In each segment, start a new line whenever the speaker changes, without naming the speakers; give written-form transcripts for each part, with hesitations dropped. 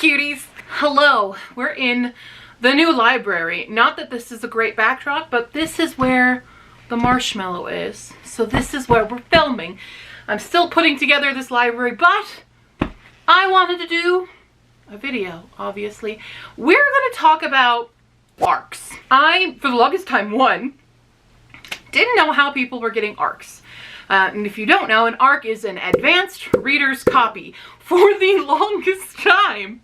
cuties! Hello, we're in the new library. Not that this is a great backdrop, but this is where the marshmallow is. So this is where we're filming. I'm still putting together this library, but I wanted to do a video, obviously. We're gonna talk about ARCs. I, for the longest time, didn't know how people were getting ARCs. And if you don't know, an ARC is an advanced reader's copy. For the longest time,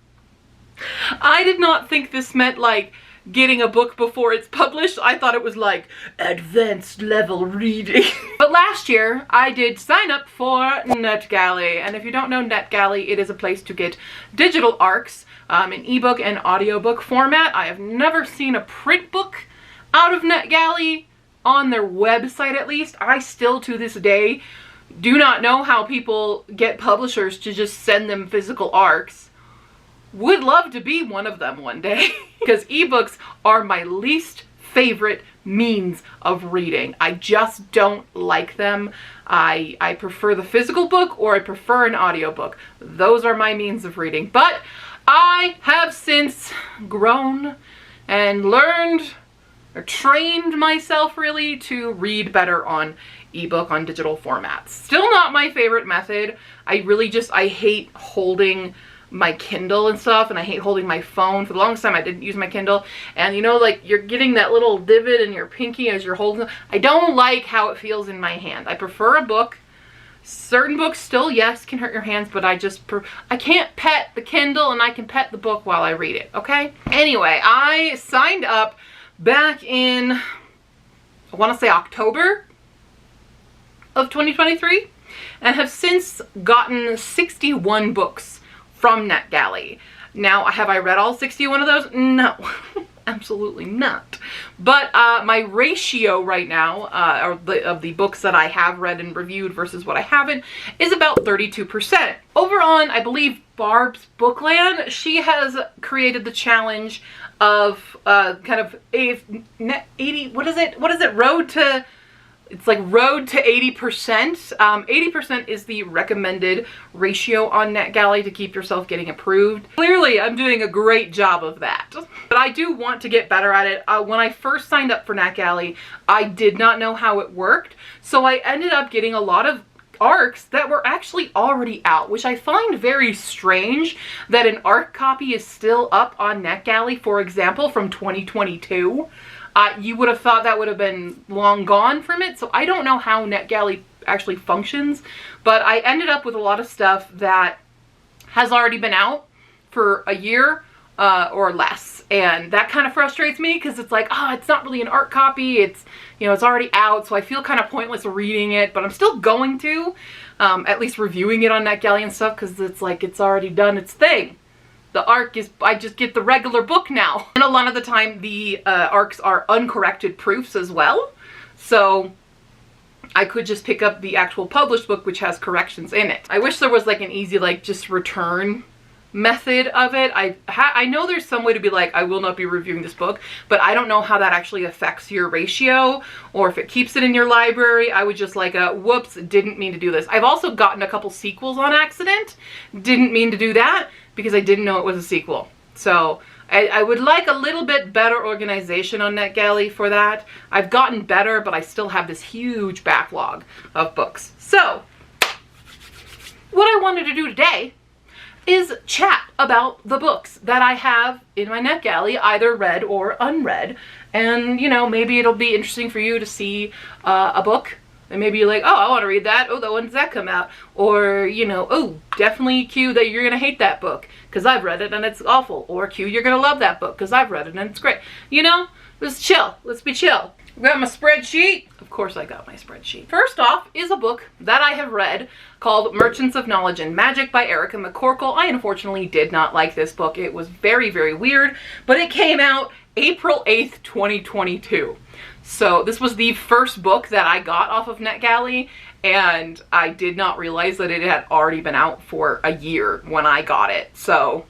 I did not think this meant like getting a book before it's published. I thought it was like advanced level reading. But last year I did sign up for NetGalley, and if you don't know NetGalley, it is a place to get digital ARCs in ebook and audiobook format. I have never seen a print book out of NetGalley on their website, at least. I still to this day do not know how people get publishers to just send them physical ARCs. Would love to be one of them one day because ebooks are my least favorite means of reading. I just don't like them. I prefer the physical book, or I prefer an audiobook. Those are my means of reading. But I have since grown and learned or trained myself really to read better on ebook, on digital formats. Still not my favorite method. I hate holding my Kindle and stuff, and I hate holding my phone. For the longest time I didn't use my Kindle, and you know, like, you're getting that little divot in your pinky as you're holding it. I don't like how it feels in my hand. I prefer a book. Certain books still, yes, can hurt your hands, but I can't pet the Kindle and I can pet the book while I read it, okay? Anyway, I signed up back in, I want to say October of 2023, and have since gotten 61 books from NetGalley. Now, have I read all 61 of those? No, absolutely not. But my ratio right now, of the books that I have read and reviewed versus what I haven't, is about 32%. Over on, I believe, Barb's Bookland, she has created the challenge of kind of 80, what is it, road to 80%. 80% is the recommended ratio on NetGalley to keep yourself getting approved. Clearly, I'm doing a great job of that. But I do want to get better at it. When I first signed up for NetGalley, I did not know how it worked. So I ended up getting a lot of ARCs that were actually already out, which I find very strange that an ARC copy is still up on NetGalley, for example, from 2022. You would have thought that would have been long gone from it, so I don't know how NetGalley actually functions, but I ended up with a lot of stuff that has already been out for a year or less, and that kind of frustrates me because it's like, it's not really an ARC copy, it's, you know, it's already out, so I feel kind of pointless reading it, but I'm still going to, at least reviewing it on NetGalley and stuff, because it's like, it's already done its thing. The ARC is, I just get the regular book now. And a lot of the time the ARCs are uncorrected proofs as well. So I could just pick up the actual published book, which has corrections in it. I wish there was like an easy, like, just return method of it. I know there's some way to be like, I will not be reviewing this book, but I don't know how that actually affects your ratio, or if it keeps it in your library. I would just like, whoops, didn't mean to do this. I've also gotten a couple sequels on accident. Didn't mean to do that, because I didn't know it was a sequel. So I would like a little bit better organization on NetGalley for that. I've gotten better, but I still have this huge backlog of books. So what I wanted to do today is chat about the books that I have in my NetGalley, either read or unread. And, you know, maybe it'll be interesting for you to see a book and maybe you're like, oh, I want to read that. Oh, when does that come out? Or, you know, oh, definitely Q that you're going to hate that book because I've read it and it's awful. Or Q, you're going to love that book because I've read it and it's great. You know, let's chill. Let's be chill. I've got my spreadsheet. Of course I got my spreadsheet. First off is a book that I have read called Merchants of Knowledge and Magic by Erica McCorkle. I unfortunately did not like this book. It was very, very weird, but it came out April 8th, 2022. So this was the first book that I got off of NetGalley, and I did not realize that it had already been out for a year when I got it. So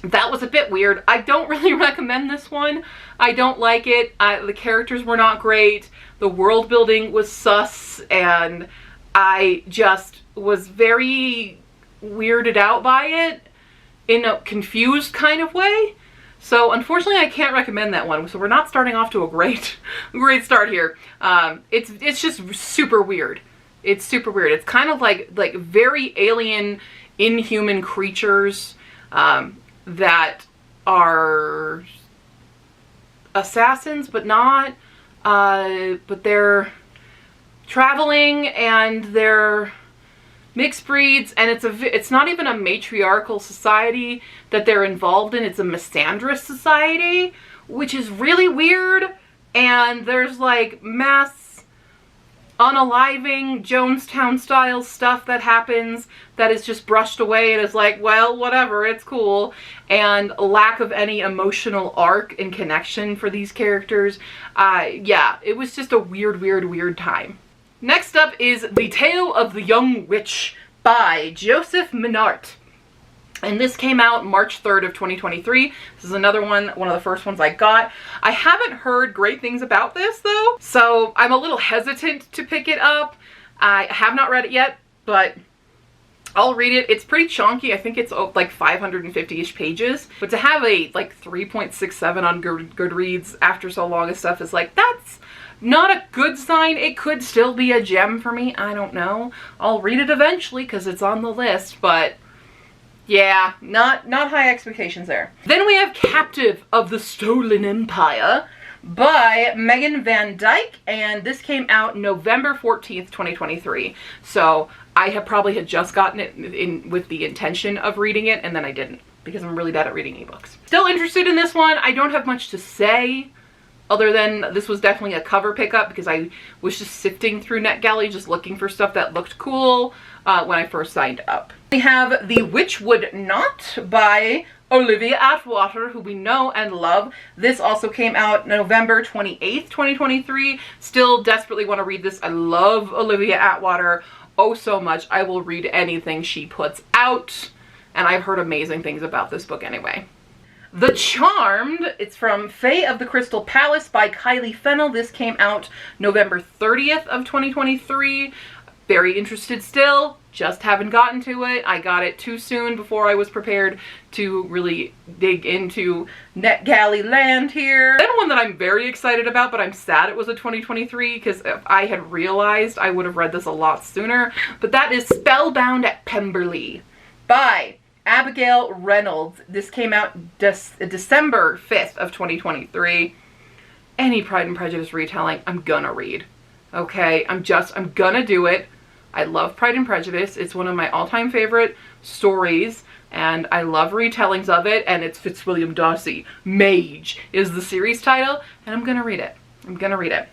that was a bit weird. I don't really recommend this one. I don't like it. The characters were not great. The world building was sus, and I just was very weirded out by it. in a confused kind of way. So unfortunately I can't recommend that one. So we're not starting off to a great start here. It's just super weird. It's super weird. It's kind of like very alien, inhuman creatures that are assassins, but not. But they're traveling and they're mixed breeds, and it's not even a matriarchal society that they're involved in. It's a misandrous society, which is really weird. And there's like mass unaliving Jonestown style stuff that happens that is just brushed away and is like, well, whatever, it's cool. And a lack of any emotional arc and connection for these characters. Yeah, it was just a weird time. Next up is The Tale of the Young Witch by Joseph Minart. And this came out March 3rd of 2023. This is another one of the first ones I got. I haven't heard great things about this though, so I'm a little hesitant to pick it up. I have not read it yet, but I'll read it. It's pretty chunky. I think it's like 550-ish pages. But to have a like 3.67 on Goodreads after so long of stuff is like, that's not a good sign. It could still be a gem for me. I don't know. I'll read it eventually because it's on the list, but yeah, not high expectations there. Then we have Captive of the Stolen Empire by Megan Van Dyke, and this came out November 14th, 2023. So I probably had just gotten it in with the intention of reading it, and then I didn't because I'm really bad at reading ebooks. Still interested in this one. I don't have much to say other than this was definitely a cover pickup because I was just sifting through NetGalley just looking for stuff that looked cool when I first signed up. We have The Witch Would Not by Olivia Atwater, who we know and love. This also came out November 28th, 2023. Still desperately want to read this. I love Olivia Atwater oh so much. I will read anything she puts out, and I've heard amazing things about this book anyway. The Charmed, it's from Fae of the Crystal Palace by Kylie Fennell. This came out November 30th of 2023. Very interested still, just haven't gotten to it. I got it too soon before I was prepared to really dig into NetGalley land here. Then one that I'm very excited about, but I'm sad it was a 2023 because if I had realized I would have read this a lot sooner. But that is Spellbound at Pemberley by Abigail Reynolds. This came out December 5th of 2023. Any Pride and Prejudice retelling, I'm gonna read. Okay, I'm gonna do it. I love Pride and Prejudice. It's one of my all-time favorite stories, and I love retellings of it, and it's Fitzwilliam Darcy. Mage is the series title, and I'm gonna read it. I'm gonna read it.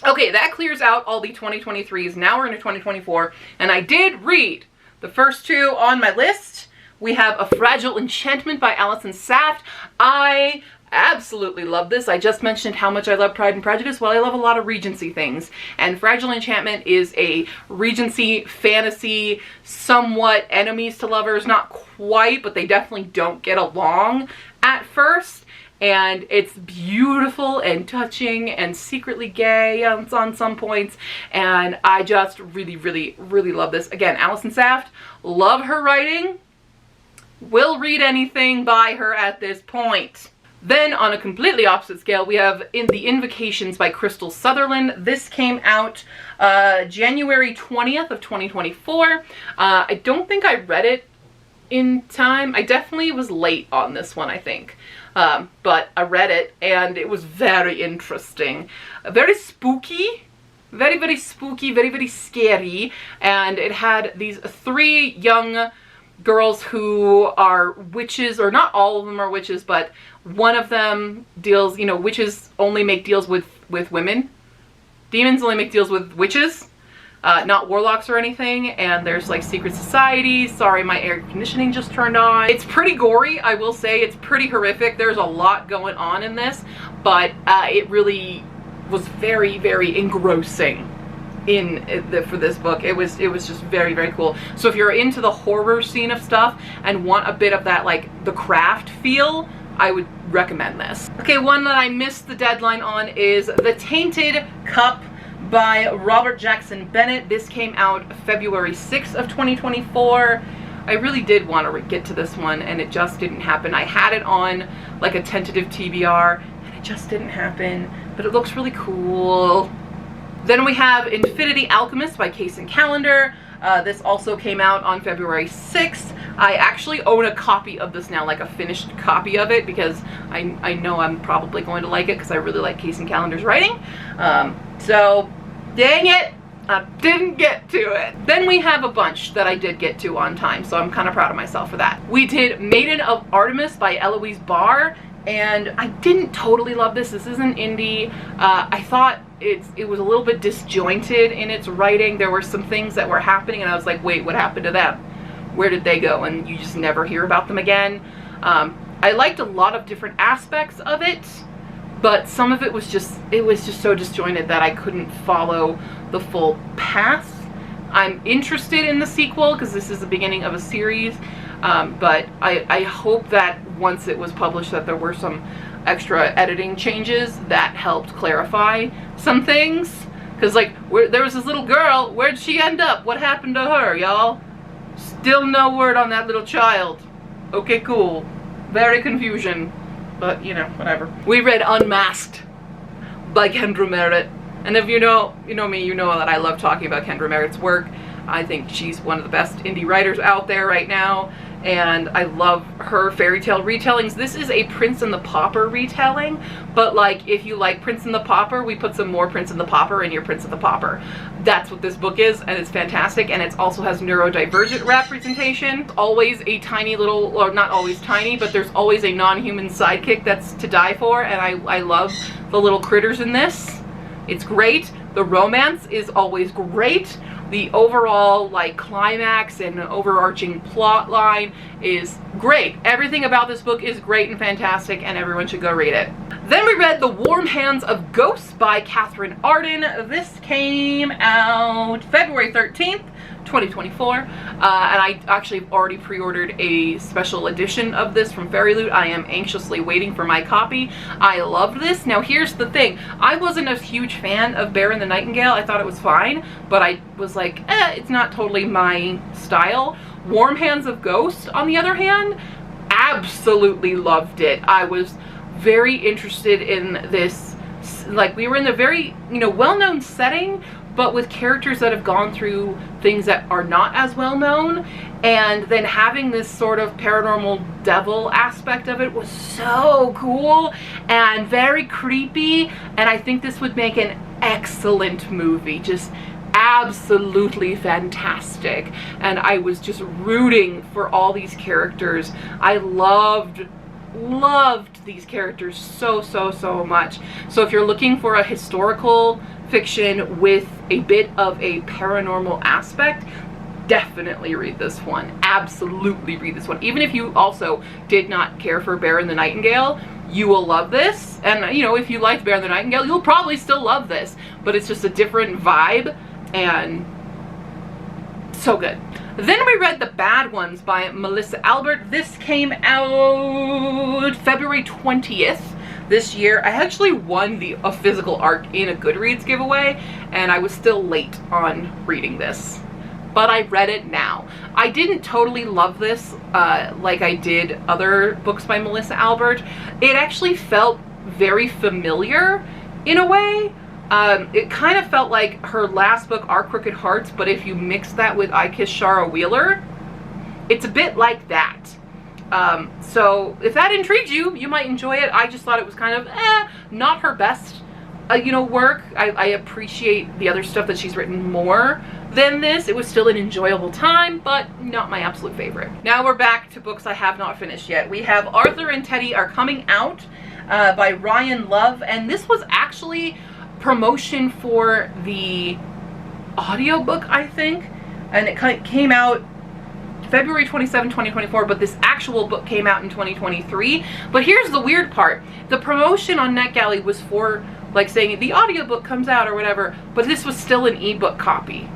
Okay, that clears out all the 2023s. Now we're into 2024, and I did read the first two on my list. We have A Fragile Enchantment by Alison Saft. I absolutely love this. I just mentioned how much I love Pride and Prejudice. Well, I love a lot of Regency things. And Fragile Enchantment is a Regency fantasy, somewhat enemies to lovers. Not quite, but they definitely don't get along at first. And it's beautiful and touching and secretly gay on some points. And I just really love this. Again, Alison Saft, love her writing. Will read anything by her at this point. Then on a completely opposite scale, we have The Invocations by Crystal Sutherland. This came out January 20th of 2024. I don't think I read it in time. I definitely was late on this one, I think. But I read it and it was very interesting. Very spooky. Very spooky, very scary. And it had these three young girls who are witches, or not all of them are witches, but one of them deals, witches only make deals with women. Demons only make deals with witches, not warlocks or anything. And there's like secret societies. Sorry, my air conditioning just turned on. It's pretty gory, I will say. It's pretty horrific. There's a lot going on in this, but it really was very engrossing for this book. It was just very cool. So if you're into the horror scene of stuff and want a bit of that like The Craft feel, I would recommend this. Okay, one that I missed the deadline on is The Tainted Cup by Robert Jackson Bennett. This came out February 6th of 2024. I really did want to get to this one, and it just didn't happen. I had it on like a tentative TBR, and it just didn't happen, but it looks really cool. Then we have Infinity Alchemist by Case and Calendar. This also came out on February 6th. I actually own a copy of this now, like a finished copy of it, because I know I'm probably going to like it because I really like Case and Calendar's writing. So, dang it, I didn't get to it. Then we have a bunch that I did get to on time, so I'm kind of proud of myself for that. We did Maiden of Artemis by Eloise Barr, and I didn't totally love this. This is an indie. I thought it was a little bit disjointed in its writing. There were some things that were happening and I was like, wait, what happened to them? Where did they go? And you just never hear about them again. I liked a lot of different aspects of it, but some of it was just so disjointed that I couldn't follow the full path. I'm interested in the sequel because this is the beginning of a series, but I hope that once it was published that there were some extra editing changes that helped clarify some things. Because like, there was this little girl, where'd she end up? What happened to her, y'all? Still no word on that little child. Okay, cool. Very confusion, but you know, whatever. We read Unmasked by Kendra Merritt. And if you know me, you know that I love talking about Kendra Merritt's work. I think she's one of the best indie writers out there right now, and I love her fairy tale retellings. This is a Prince and the Pauper retelling, but like, if you like Prince and the Pauper, we put some more Prince and the Pauper in your Prince and the Pauper. That's what this book is, and it's fantastic, and it also has neurodivergent representation. It's always a tiny little, or not always tiny, but there's always a non-human sidekick that's to die for, and I love the little critters in this. It's great. The romance is always great. The overall like climax and overarching plot line is great. Everything about this book is great and fantastic, and everyone should go read it. Then we read The Warm Hands of Ghosts by Catherine Arden. This came out February 13th, 2024, and I actually already pre-ordered a special edition of this from Fairy Loot. I am anxiously waiting for my copy. I loved this. Now here's the thing, I wasn't a huge fan of Bear and the Nightingale. I thought it was fine, but I was like, it's not totally my style. Warm Hands of Ghosts, on the other hand, absolutely loved it. I was very interested in this, like, we were in a very, well-known setting, but with characters that have gone through things that are not as well known, and then having this sort of paranormal devil aspect of it was so cool and very creepy, and I think this would make an excellent movie. Just absolutely fantastic, and I was just rooting for all these characters. I loved these characters so much. So if you're looking for a historical fiction with a bit of a paranormal aspect, definitely read this one. Absolutely read this one. Even if you also did not care for Bear and the Nightingale, you will love this. And if you liked Bear and the Nightingale, you'll probably still love this, but it's just a different vibe, and so good. Then we read The Bad Ones by Melissa Albert. This came out February 20th this year. I actually won a physical ARC in a Goodreads giveaway, and I was still late on reading this, but I read it now. I didn't totally love this like I did other books by Melissa Albert. It actually felt very familiar in a way. It kind of felt like her last book, Our Crooked Hearts, but if you mix that with I Kissed Shara Wheeler, it's a bit like that. So if that intrigues you, you might enjoy it. I just thought it was kind of, not her best, work. I appreciate the other stuff that she's written more than this. It was still an enjoyable time, but not my absolute favorite. Now we're back to books I have not finished yet. We have Arthur and Teddy Are Coming Out by Ryan Love, and this was actually promotion for the audiobook, I think, and it came out February 27, 2024, but this actual book came out in 2023. But here's the weird part. The promotion on NetGalley was for like saying the audiobook comes out or whatever, but this was still an ebook copy.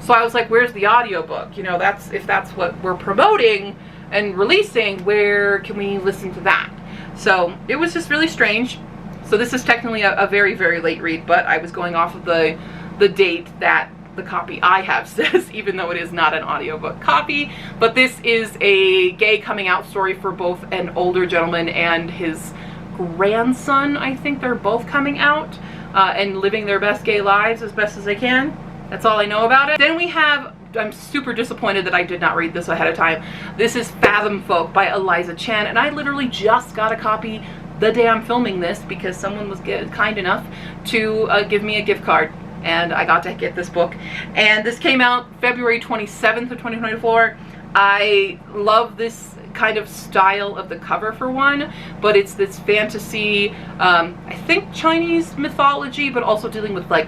So I was like, where's the audiobook? If that's what we're promoting and releasing, where can we listen to that? So it was just really strange. So this is technically a very, very late read, but I was going off of the date that the copy I have says, even though it is not an audiobook copy. But this is a gay coming out story for both an older gentleman and his grandson. I think they're both coming out and living their best gay lives as best as they can. That's all I know about it. Then we have, I'm super disappointed that I did not read this ahead of time. This is Fathom Folk by Eliza Chan, and I literally just got a copy the day I'm filming this because someone was kind enough to give me a gift card, and I got to get this book. And this came out February 27th of 2024. I love this kind of style of the cover for one, but it's this fantasy, I think Chinese mythology, but also dealing with like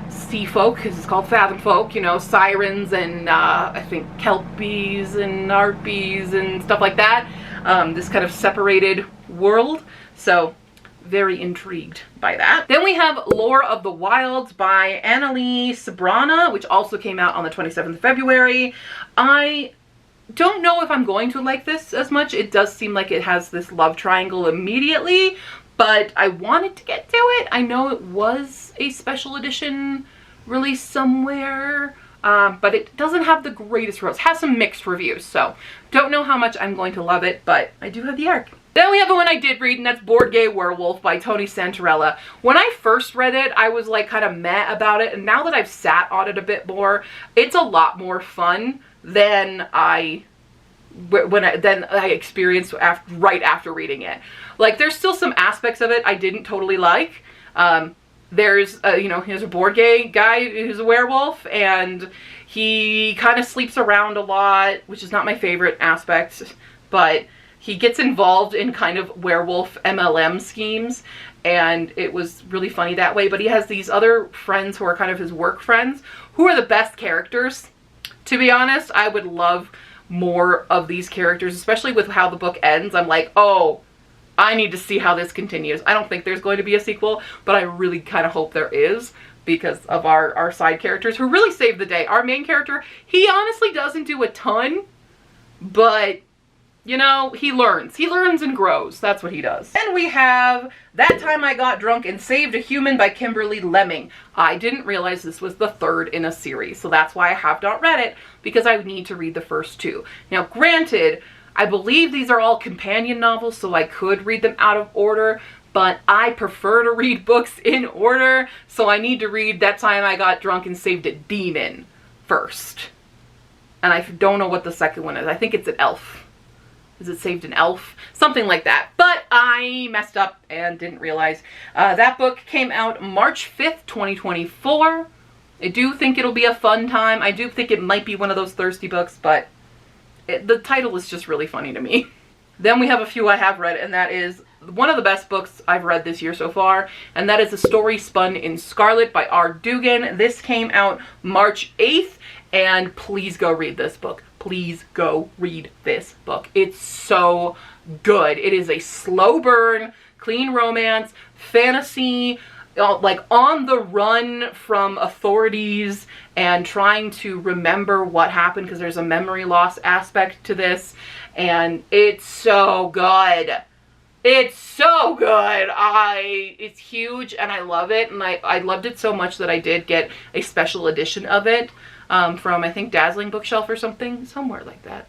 sea folk, because it's called Fathom Folk, you know, sirens and I think kelpies and harpies and stuff like that. This kind of separated world. So very intrigued by that. Then we have Lore of the Wilds by Annalie Sabrana, which also came out on the 27th of February. I don't know if I'm going to like this as much. It does seem like it has this love triangle immediately, but I wanted to get to it. I know it was a special edition release somewhere, but it doesn't have the greatest reviews. It has some mixed reviews, so don't know how much I'm going to love it, but I do have the arc. Then we have the one I did read, and that's Board Gay Werewolf by Tony Santarella. When I first read it, I was like kind of meh about it, and now that I've sat on it a bit more, it's a lot more fun than I experienced right after reading it. Like, there's still some aspects of it I didn't totally like. There's you know, here's a board gay guy who's a werewolf, and he kind of sleeps around a lot, which is not my favorite aspect, but he gets involved in kind of werewolf MLM schemes, and it was really funny that way. But he has these other friends who are kind of his work friends, who are the best characters. To be honest, I would love more of these characters, especially with how the book ends. I'm like, oh, I need to see how this continues. I don't think there's going to be a sequel, but I really kind of hope there is, because of our side characters who really save the day. Our main character, he honestly doesn't do a ton, but you know, he learns and grows. That's what he does. Then we have That Time I Got Drunk and Saved a Human by Kimberly Lemming. I didn't realize this was the third in a series, so that's why I have not read it, because I need to read the first two. Now, granted, I believe these are all companion novels, so I could read them out of order, but I prefer to read books in order, so I need to read That Time I Got Drunk and Saved a Demon first. And I don't know what the second one is. I think it's an elf. Is it Saved an Elf? Something like that. But I messed up and didn't realize. That book came out March 5th, 2024. I do think it'll be a fun time. I do think it might be one of those thirsty books, but the title is just really funny to me. Then we have a few I have read, and that is one of the best books I've read this year so far, and that is A Story Spun in Scarlet by R. Dugan. This came out March 8th, and please go read this book. Please go read this book. It's so good. It is a slow burn, clean romance, fantasy, like on the run from authorities and trying to remember what happened, because there's a memory loss aspect to this, and it's so good. It's so good. It's huge, and I love it, and I loved it so much that I did get a special edition of it from, I think, Dazzling Bookshelf or something, somewhere like that.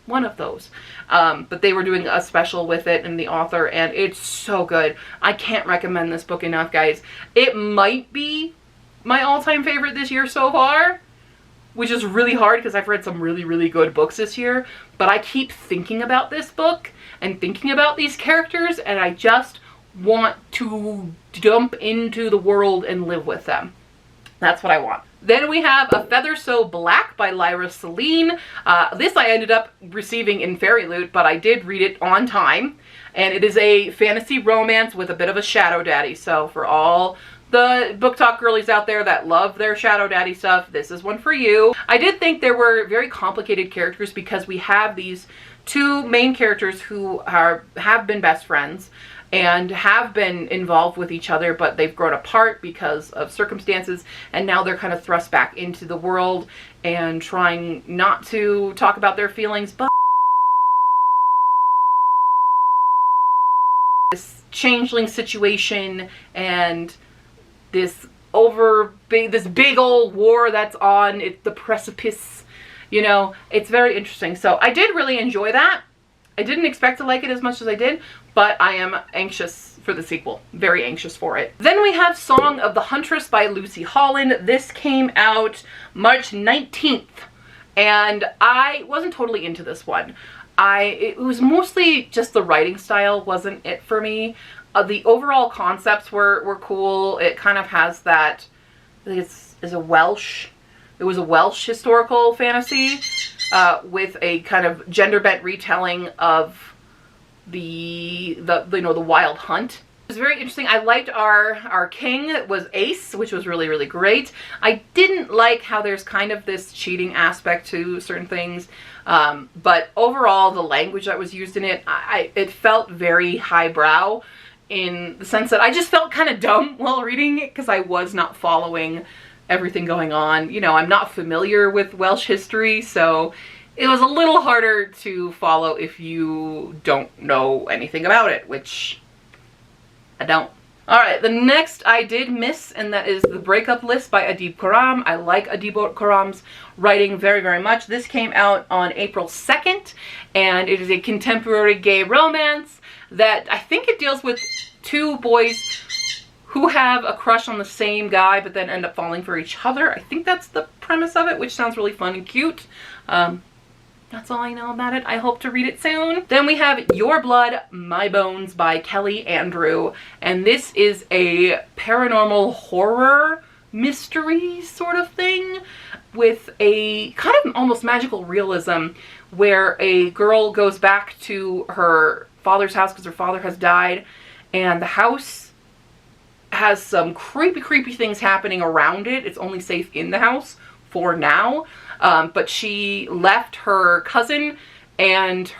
One of those. But they were doing a special with it and the author, and it's so good. I can't recommend this book enough, guys. It might be my all-time favorite this year so far, which is really hard because I've read some really, really good books this year, but I keep thinking about this book and thinking about these characters, and I just want to jump into the world and live with them. That's what I want. Then we have A Feather So Black by Lyra Celine. This I ended up receiving in Fairy Loot, but I did read it on time. And it is a fantasy romance with a bit of a shadow daddy. So for all the book talk girlies out there that love their shadow daddy stuff, this is one for you. I did think there were very complicated characters because we have these two main characters who have been best friends and have been involved with each other, but they've grown apart because of circumstances, and now they're kind of thrust back into the world and trying not to talk about their feelings, but this changeling situation and this this big old war that's on the precipice, you know. It's very interesting. So I did really enjoy that. I didn't expect to like it as much as I did, but I am anxious for the sequel. Very anxious for it. Then we have Song of the Huntress by Lucy Holland. This came out March 19th, and I wasn't totally into this one. It was mostly just the writing style wasn't it for me. The overall concepts were cool. It kind of has that, I think it was a Welsh historical fantasy with a kind of gender bent retelling of the Wild Hunt. It was very interesting. I liked our king. It was Ace, which was really, really great. I didn't like how there's kind of this cheating aspect to certain things, but overall the language that was used in it, it felt very highbrow, in the sense that I just felt kind of dumb while reading it because I was not following everything going on. You know, I'm not familiar with Welsh history, so it was a little harder to follow if you don't know anything about it, which I don't. Alright, the next I did miss, and that is The Breakup List by Adib Khorram. I like Adib Khorram's writing very, very much. This came out on April 2nd, and it is a contemporary gay romance that I think it deals with two boys who have a crush on the same guy but then end up falling for each other. I think that's the premise of it, which sounds really fun and cute. That's all I know about it. I hope to read it soon. Then we have Your Blood, My Bones by Kelly Andrew. And this is a paranormal horror mystery sort of thing with a kind of almost magical realism where a girl goes back to her father's house because her father has died, and the house has some creepy things happening around it. It's only safe in the house for now. But she left her cousin and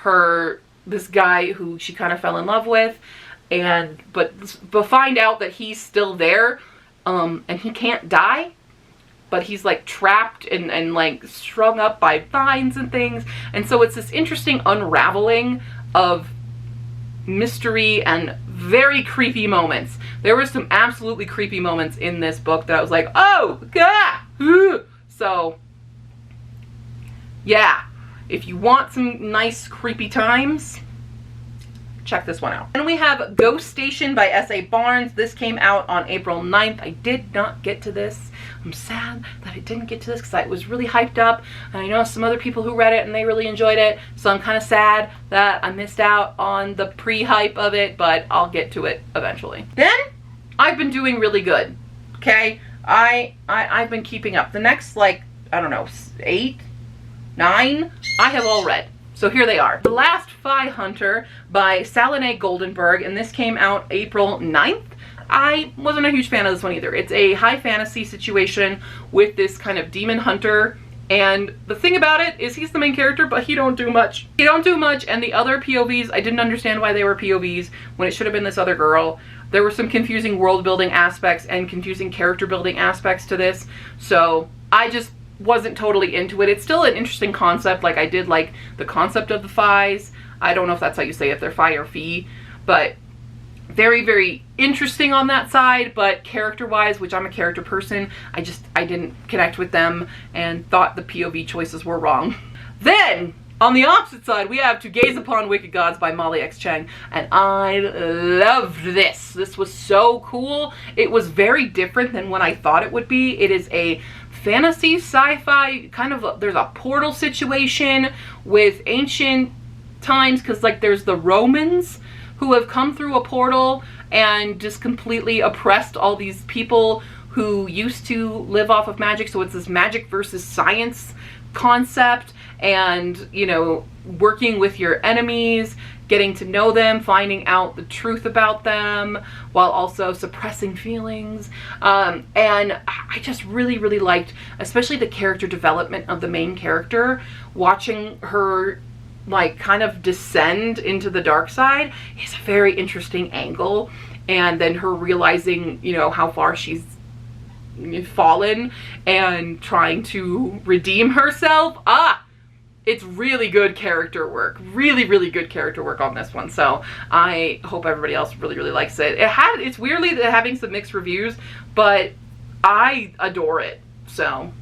this guy who she kind of fell in love with, but find out that he's still there, and he can't die, but he's like trapped and like strung up by vines and things. And so it's this interesting unraveling of mystery and very creepy moments. There were some absolutely creepy moments in this book that I was like, oh god. So yeah, if you want some nice creepy times, check this one out. And we have Ghost Station by S.A. Barnes. This came out on April 9th. I did not get to this. I'm sad that I didn't get to this because I was really hyped up. And I know some other people who read it and they really enjoyed it. So I'm kind of sad that I missed out on the pre-hype of it, but I'll get to it eventually. Then I've been doing really good. Okay? I've been keeping up. The next, like, I don't know, 8, 9, I have all read. So here they are. The Last Phi Hunter by Salene Goldenberg, and this came out April 9th. I wasn't a huge fan of this one either. It's a high fantasy situation with this kind of demon hunter, and the thing about it is he's the main character, but he don't do much. He don't do much, and the other POVs, I didn't understand why they were POVs when it should have been this other girl. There were some confusing world building aspects and confusing character building aspects to this, so I just wasn't totally into it. It's still an interesting concept. Like, I did like the concept of the Phis. I don't know if that's how you say it, if they're Phi or Phi, but very, very interesting on that side. But character-wise, which I'm a character person, I didn't connect with them and thought the POV choices were wrong. Then, on the opposite side, we have To Gaze Upon Wicked Gods by Molly X. Cheng, and I loved this. This was so cool. It was very different than what I thought it would be. It is a fantasy, sci-fi, kind of, there's a portal situation with ancient times, because like there's the Romans who have come through a portal and just completely oppressed all these people who used to live off of magic. So it's this magic versus science concept, and, you know, working with your enemies, getting to know them, finding out the truth about them while also suppressing feelings. And I just really, really liked, especially the character development of the main character, watching her like kind of descend into the dark side is a very interesting angle. And then her realizing, you know, how far she's fallen and trying to redeem herself. It's really good character work. Really, really good character work on this one. So I hope everybody else really, really likes it. It's weirdly having some mixed reviews, but I adore it. So,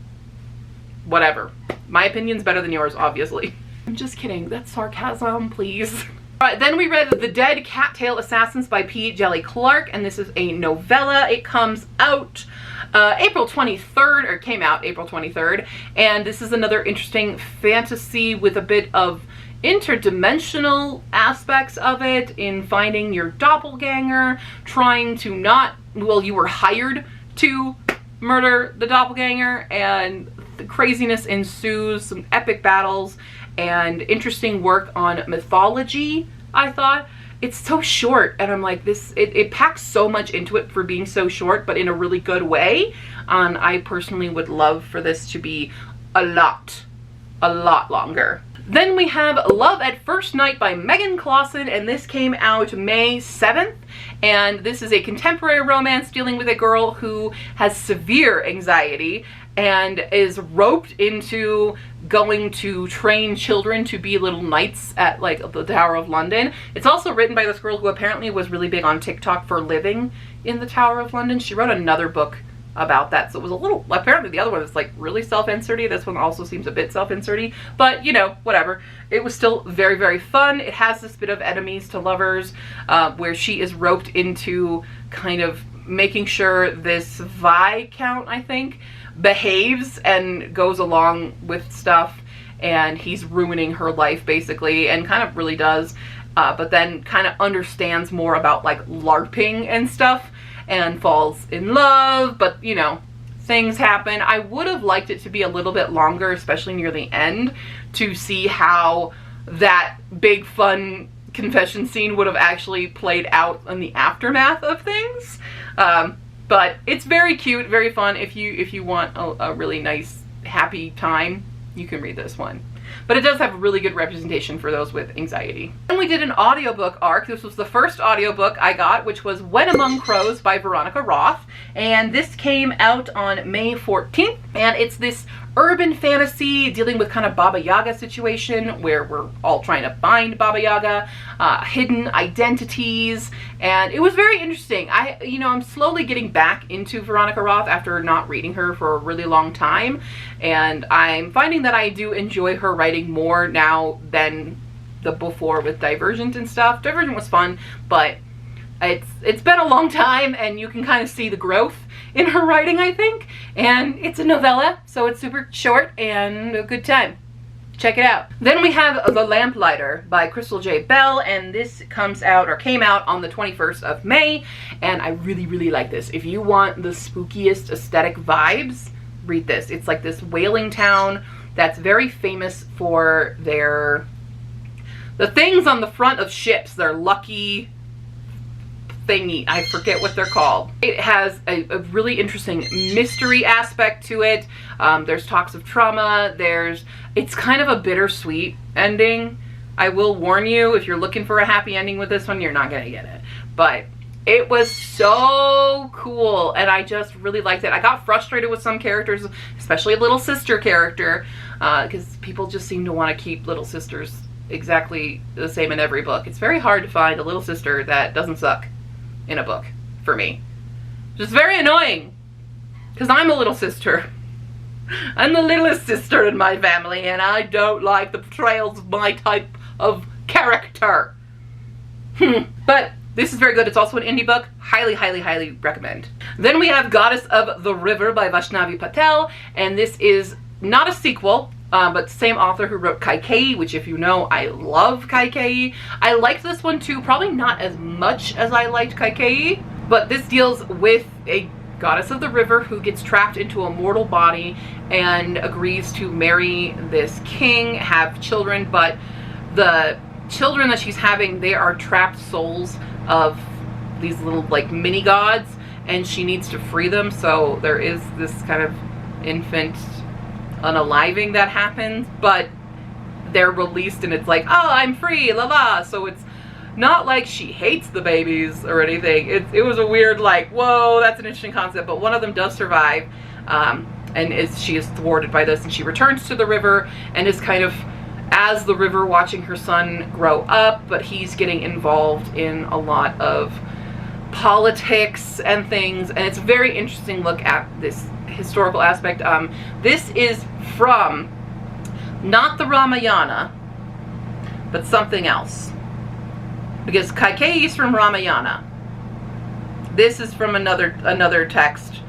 whatever. My opinion's better than yours, obviously. I'm just kidding. That's sarcasm, please. Alright, then we read The Dead Cattail Assassins by P. Jelly Clark, and this is a novella. It comes out April 23rd, or came out April 23rd, and this is another interesting fantasy with a bit of interdimensional aspects of it in finding your doppelganger, trying to not, well, you were hired to murder the doppelganger, and the craziness ensues, some epic battles, and interesting work on mythology, I thought. It's so short, and I'm like, it packs so much into it for being so short, but in a really good way. I personally would love for this to be a lot longer. Then we have Love at First Night by Megan Clausen, and this came out May 7th. And this is a contemporary romance dealing with a girl who has severe anxiety and is roped into going to train children to be little knights at like the Tower of London. It's also written by this girl who apparently was really big on TikTok for living in the Tower of London. She wrote another book about that, so it was a little, apparently the other one is like really self-inserty. This one also seems a bit self-inserty, but you know, whatever. It was still very, very fun. It has this bit of enemies to lovers, where she is roped into kind of making sure this Viscount, I think, behaves and goes along with stuff, and he's ruining her life basically, and kind of really does, but then kind of understands more about like LARPing and stuff, and falls in love, but you know, things happen. I would have liked it to be a little bit longer, especially near the end, to see how that big fun confession scene would have actually played out in the aftermath of things. But it's very cute, very fun. If you want a really nice, happy time, you can read this one. But it does have a really good representation for those with anxiety. Then we did an audiobook arc. This was the first audiobook I got, which was When Among Crows by Veronica Roth. And this came out on May 14th. And it's this urban fantasy dealing with kind of Baba Yaga situation where we're all trying to find Baba Yaga, hidden identities, and it was very interesting. I'm slowly getting back into Veronica Roth after not reading her for a really long time, and I'm finding that I do enjoy her writing more now than the before with Divergent and stuff. Divergent was fun, but it's been a long time, and you can kind of see the growth in her writing, I think. And it's a novella, so it's super short and a good time. Check it out. Then we have The Lamplighter by Crystal J. Bell, and this comes out, or came out, on the 21st of May, and I really, really like this. If you want the spookiest aesthetic vibes, read this. It's like this whaling town that's very famous for the things on the front of ships, their lucky thingy. I forget what they're called. It has a really interesting mystery aspect to it. There's talks of trauma. It's kind of a bittersweet ending. I will warn you, if you're looking for a happy ending with this one, you're not gonna get it. But it was so cool, and I just really liked it. I got frustrated with some characters, especially a little sister character, because people just seem to want to keep little sisters exactly the same in every book. It's very hard to find a little sister that doesn't suck in a book, for me. Just very annoying, because I'm a little sister. I'm the littlest sister in my family, and I don't like the portrayals of my type of character. But this is very good. It's also an indie book. Highly, highly, highly recommend. Then we have Goddess of the River by Vaishnavi Patel, and this is not a sequel, but the same author who wrote Kaikeyi, which, if you know, I love Kaikeyi. I liked this one too, probably not as much as I liked Kaikeyi, but this deals with a goddess of the river who gets trapped into a mortal body and agrees to marry this king, have children, but the children that she's having, they are trapped souls of these little like mini gods, and she needs to free them. So there is this kind of infant unaliving that happens, but they're released and it's like, oh, I'm free, la la. So it's not like she hates the babies or anything. It was a weird, like, whoa, that's an interesting concept. But one of them does survive, and she is thwarted by this, and she returns to the river and is kind of, as the river, watching her son grow up, but he's getting involved in a lot of politics and things, and it's a very interesting look at this historical aspect. This is from not the Ramayana, but something else, because Kaikeyi is from Ramayana. This is from another text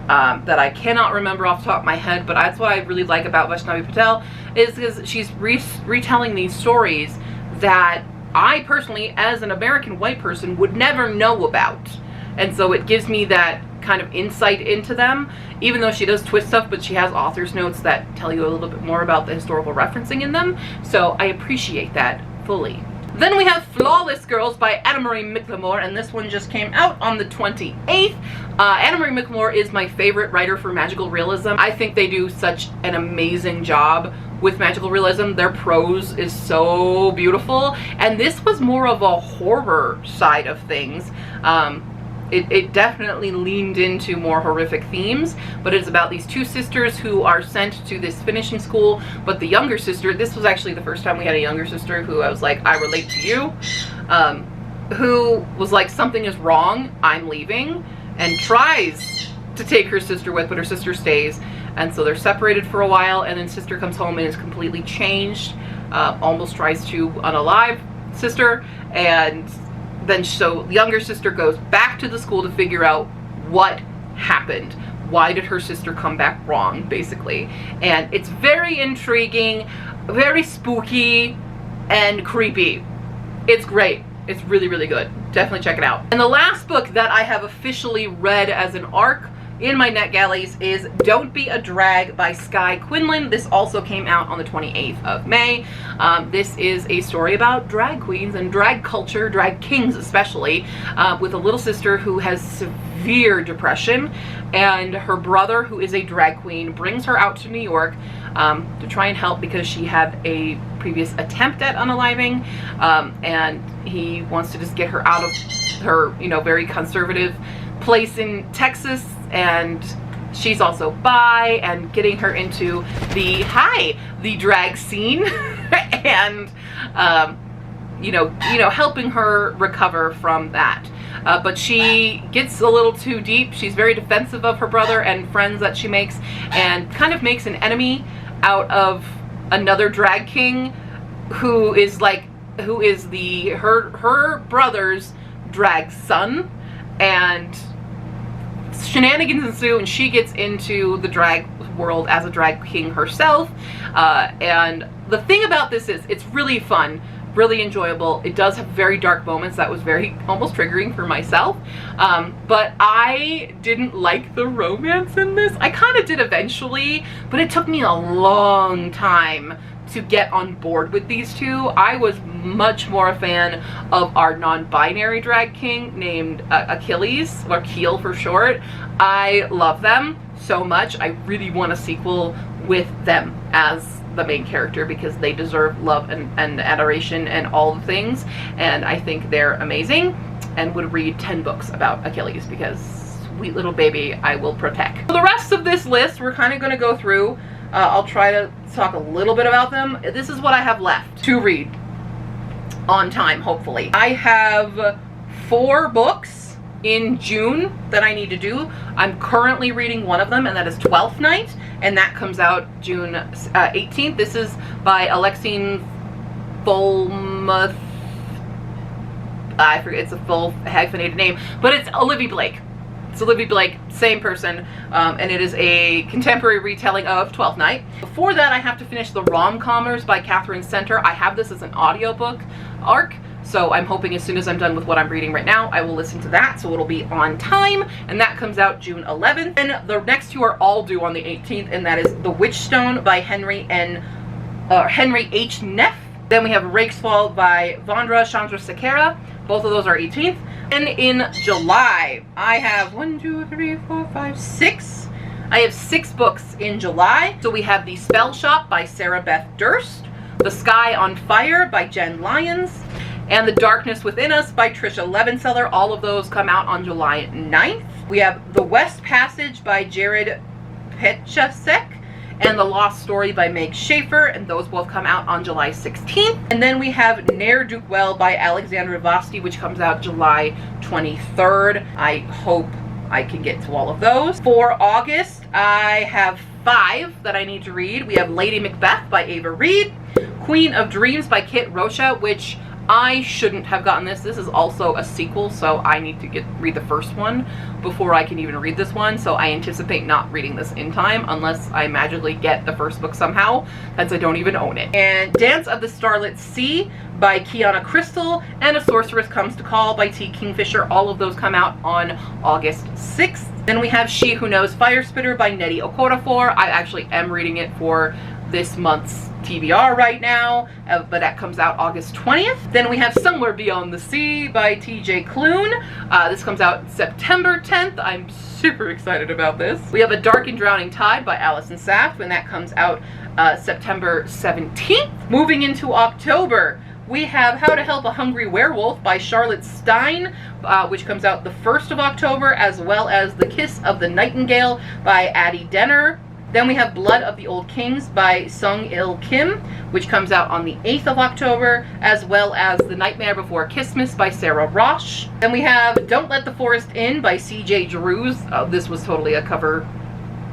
that I cannot remember off the top of my head, but that's what I really like about Vaishnavi Patel, is because she's retelling these stories that I personally, as an American white person, would never know about. And so it gives me that kind of insight into them, even though she does twist stuff, but she has author's notes that tell you a little bit more about the historical referencing in them. So I appreciate that fully. Then we have Flawless Girls by Anna Marie McLemore, and this one just came out on the 28th. Anna Marie McLemore is my favorite writer for magical realism. I think they do such an amazing job with magical realism. Their prose is so beautiful, and this was more of a horror side of things. It definitely leaned into more horrific themes, but it's about these two sisters who are sent to this finishing school, but the younger sister, this was actually the first time we had a younger sister who I was like, I relate to you, who was like, something is wrong, I'm leaving, and tries to take her sister with, but her sister stays, and so they're separated for a while, and then sister comes home and is completely changed, almost tries to unalive sister, and then so the younger sister goes back to the school to figure out what happened. Why did her sister come back wrong, basically? And it's very intriguing, very spooky, and creepy. It's great. It's really, really good. Definitely check it out. And the last book that I have officially read as an ARC in my NetGalleys is Don't Be a Drag by Skye Quinlan. This also came out on the 28th of May. This is a story about drag queens and drag culture, drag kings especially, with a little sister who has severe depression, and her brother, who is a drag queen, brings her out to New York to try and help because she had a previous attempt at unaliving, and he wants to just get her out of her, very conservative place in Texas, and she's also bi, and getting her into the drag scene and helping her recover from that. But she gets a little too deep. She's very defensive of her brother and friends that she makes, and kind of makes an enemy out of another drag king who is her brother's drag son, and shenanigans ensue, and she gets into the drag world as a drag king herself. And the thing about this is it's really fun, really enjoyable. It does have very dark moments that was very almost triggering for myself, but I didn't like the romance in this. I kind of did eventually, but it took me a long time to get on board with these two. I was much more a fan of our non-binary drag king named Achilles, or Keel for short. I love them so much. I really want a sequel with them as the main character because they deserve love and adoration and all the things, and I think they're amazing, and would read 10 books about Achilles because sweet little baby I will protect. For the rest of this list, we're kind of going to go through. I'll try to talk a little bit about them. This is what I have left to read on time, hopefully. I have 4 books in June that I need to do. I'm currently reading one of them, and that is Twelfth Night, and that comes out June 18th. This is by Alexine Fulmuth. I forget, it's a full hyphenated name, but it's Olivia Blake. It's Olivia Blake, same person, and it is a contemporary retelling of Twelfth Night. Before that, I have to finish The Rom-Commers by Catherine Center. I have this as an audiobook ARC, so I'm hoping as soon as I'm done with what I'm reading right now, I will listen to that, so it'll be on time, and that comes out June 11th. And the next 2 are all due on the 18th, and that is The Witchstone by Henry H. Neff. Then we have Rakesfall by Vandra Chandrasekhara. Both of those are 18th. And in July, I have 6. I have 6 books in July. So we have The Spell Shop by Sarah Beth Durst, The Sky on Fire by Jen Lyons, and The Darkness Within Us by Trisha Levenseller. All of those come out on July 9th. We have The West Passage by Jared Petchasek and The Lost Story by Meg Schaefer, and those both come out on July 16th. And then we have Ne'er-Do-Well by Alexandra Vasti, which comes out July 23rd. I hope I can get to all of those. For August, I have 5 that I need to read. We have Lady Macbeth by Ava Reed, Queen of Dreams by Kit Rocha, which I shouldn't have gotten this. This is also a sequel, so I need to read the first one before I can even read this one. So I anticipate not reading this in time unless I magically get the first book somehow, since I don't even own it. And Dance of the Starlit Sea by Kiana Crystal, and A Sorceress Comes to Call by T. Kingfisher. All of those come out on August 6th. Then we have She Who Knows Fire Spitter by Nnedi Okorafor. I actually am reading it for this month's TBR right now, but that comes out August 20th. Then we have Somewhere Beyond the Sea by TJ Klune. This comes out September 10th. I'm super excited about this. We have A Dark and Drowning Tide by Allison Saft, and that comes out September 17th. Moving into October, we have How to Help a Hungry Werewolf by Charlotte Stein, which comes out the 1st of October, as well as The Kiss of the Nightingale by Addie Denner. Then we have Blood of the Old Kings by Sung-Il Kim, which comes out on the 8th of October, as well as The Nightmare Before Christmas by Sarah Rosh. Then we have Don't Let the Forest In by CJ Drews. This was totally a cover,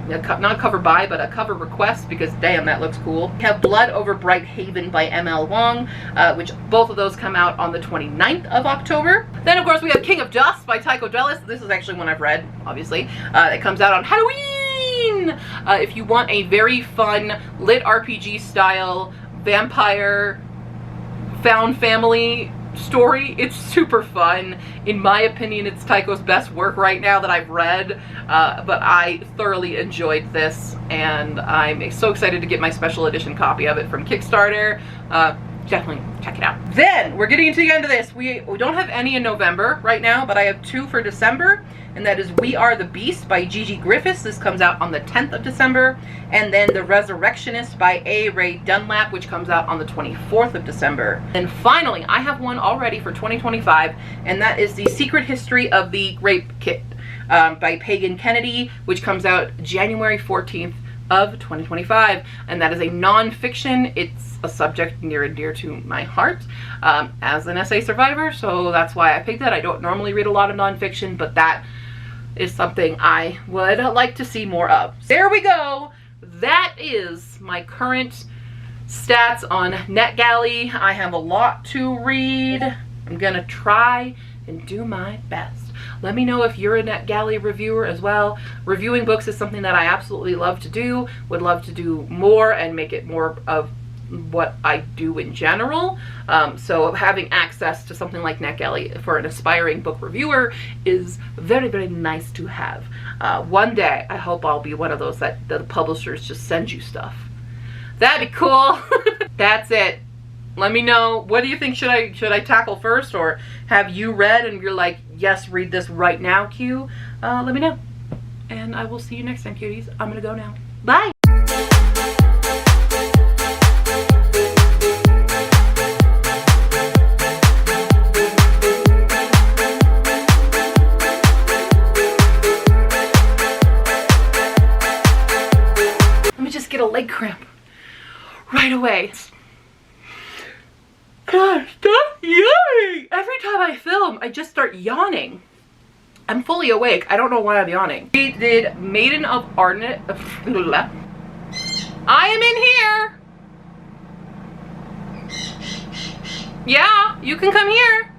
not a cover by, but a cover request, because damn, that looks cool. We have Blood Over Bright Haven by ML Wong, which both of those come out on the 29th of October. Then of course we have King of Dust by Tycho Dellis. This is actually one I've read, obviously. It comes out on Halloween! If you want a very fun lit RPG style vampire found family story, it's super fun. In my opinion, it's Tycho's best work right now that I've read, but I thoroughly enjoyed this, and I'm so excited to get my special edition copy of it from Kickstarter. Definitely check it out. Then we're getting to the end of this. We don't have any in November right now, but I have 2 for December, and that is We Are the Beast by Gigi Griffiths. This comes out on the 10th of December. And then The Resurrectionist by A. Ray Dunlap, which comes out on the 24th of December. And finally, I have one already for 2025, and that is The Secret History of the Grape Kit by Pagan Kennedy, which comes out January 14th of 2025, and that is a non-fiction. It's a subject near and dear to my heart as an SA survivor, so that's why I picked that. I don't normally read a lot of non-fiction, but that is something I would like to see more of. There we go. That is my current stats on NetGalley. I have a lot to read. I'm gonna try and do my best. Let me know if you're a NetGalley reviewer as well. Reviewing books is something that I absolutely love to do. Would love to do more and make it more of what I do in general. So having access to something like NetGalley for an aspiring book reviewer is very, very nice to have. One day, I hope I'll be one of those that the publishers just send you stuff. That'd be cool. That's it. Let me know, what do you think should I tackle first, or have you read and you're like, yes, read this right now, Q? Let me know. And I will see you next time, cuties. I'm gonna go now. Bye! Let me just get a leg cramp right away. God, stop yawning! Every time I film, I just start yawning. I'm fully awake. I don't know why I'm yawning. We did Maiden of Arden. I am in here! Yeah, you can come here.